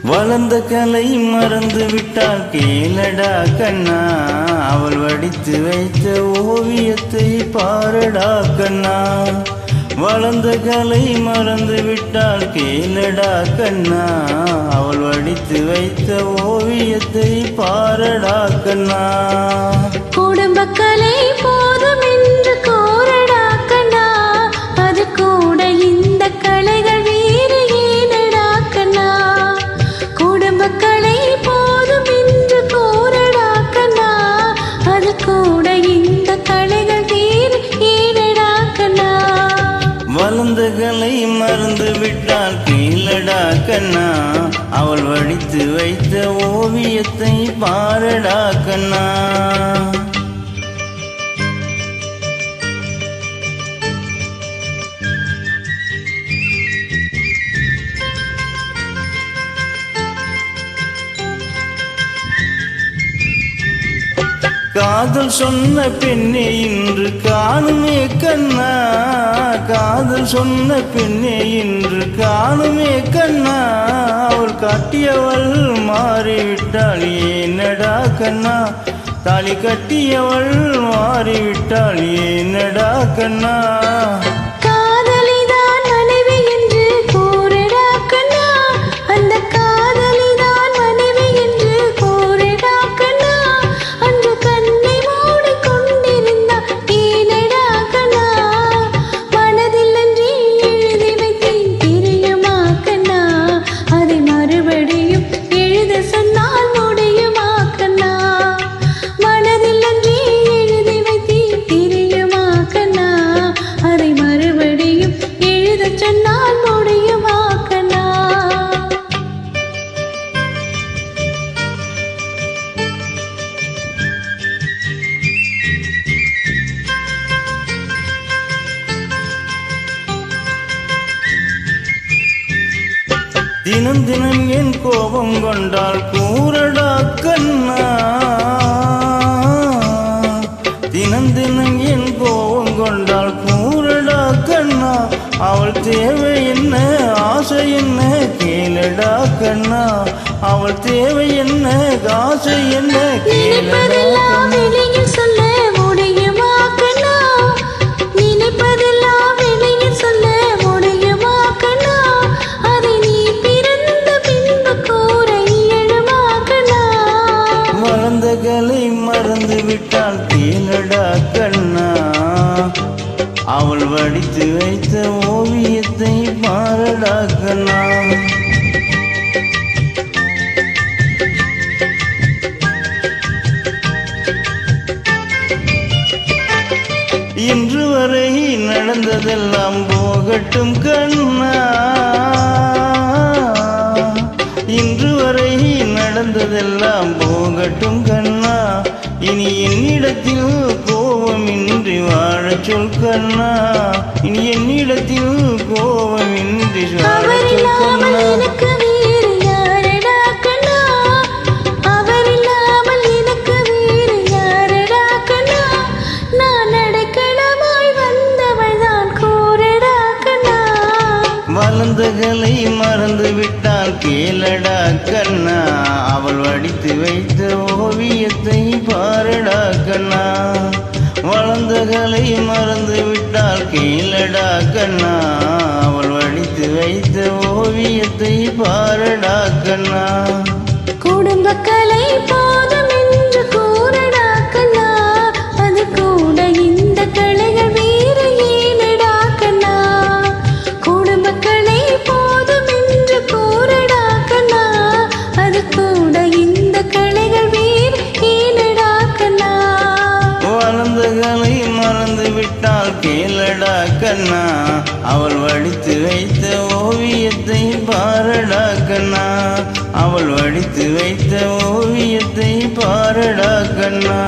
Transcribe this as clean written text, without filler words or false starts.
வளர்ந்த கலை மறந்து விட்டால் கேளடா கண்ணா, அவள் வடித்து வைத்த ஓவியத்தை பாரடா கண்ணா. வளர்ந்த கலை மறந்து விட்டால் கேளடா கண்ணா, அவள் வடித்து வைத்த ஓவியத்தை பாரடா கண்ணா. குடும்ப கலை போதும் என்று கோரடா கண்ணா, அது கூட இந்த கலைகள் வேறு ஏனடா கண்ணா. குடும்ப கலை போதும் என்று கோரடா கண்ணா, அது கூட இந்த கலைகள் வேறு ஏனடா கண்ணா. வளர்ந்த கலை மறந்து விட்டால் கேளடா கண்ணா, அவள் வடித்து வைத்த ஓவியத்தை பாரடா கண்ணா. காதல் சொன்ன பெண்ணே இன்று காணுமே கண்ணா, காதல் சொன்ன பெண்ணே இன்று காணுமே கண்ணா. அவள் காட்டியவள் மாறிவிட்டாள் ஏனடா கண்ணா, தாலி கட்டியவள் மாறிவிட்டாள் ஏனடா கண்ணா. தினம் தினம் என் கோபம் கொண்டால் கூறடா கண்ணா, தினம் தினம் என் கோபம் கொண்டால் கூறடா கண்ணா. அவள் தேவை என்ன ஆசை என்ன கேளடா கண்ணா, அவள் தேவை என்ன ஆசை என்ன கேளடா கண்ணா. சொல்ல முடியுமா கண்ணா, நினைப்பதெல்லாம் வெளியில் சொல்ல முடியுமா கண்ணா, அதை நீ பிறந்த பின்பு கூற இயலுமா கண்ணா. வளர்ந்த கலை மறந்து விட்டால் கேளடா கண்ணா, அவள் வடித்து வைத்த ஓவியத்தை பாரடா கண்ணா. இன்று வரை நடந்ததெல்லாம் போகட்டும் கண்ணா, இன்று வரை நடந்ததெல்லாம் போகட்டும் கண்ணா. இனி என்னிடத்தில் கோபமின்றி வாழச் சொல் கண்ணா, இனி என்னிடத்தில் கோபமின்றி வாழச் சொல் கண்ணா. வளர்ந்த கலை மறந்து விட்டால் கேளடா கண்ணா, அவள் வடித்து வைத்த ஓவியத்தை பாரடா கண்ணா. வளர்ந்த கலை மறந்து விட்டால் கேளடா கண்ணா, அவள் வடித்து வைத்த ஓவியத்தை பாரடா கண்ணா. குடும்ப கலை போதும் என்று கூறடா கண்ணா, அது கூட இந்த கலைகள் வேறு ஏனடா கண்ணா. குடும்ப கலை போதும் என்று கூறடா கண்ணா, அது கூட இந்த கலைகள் வேறு ஏனடா கண்ணா. வளர்ந்த கலை மறந்து விட்டால் கேளடா கண்ணா, அவள் வடித்து வைத்த ஓவியத்தை பாரடா கண்ணா, அவள் வடித்து வைத்த ஓவியத்தை பாரடா கண்ணா.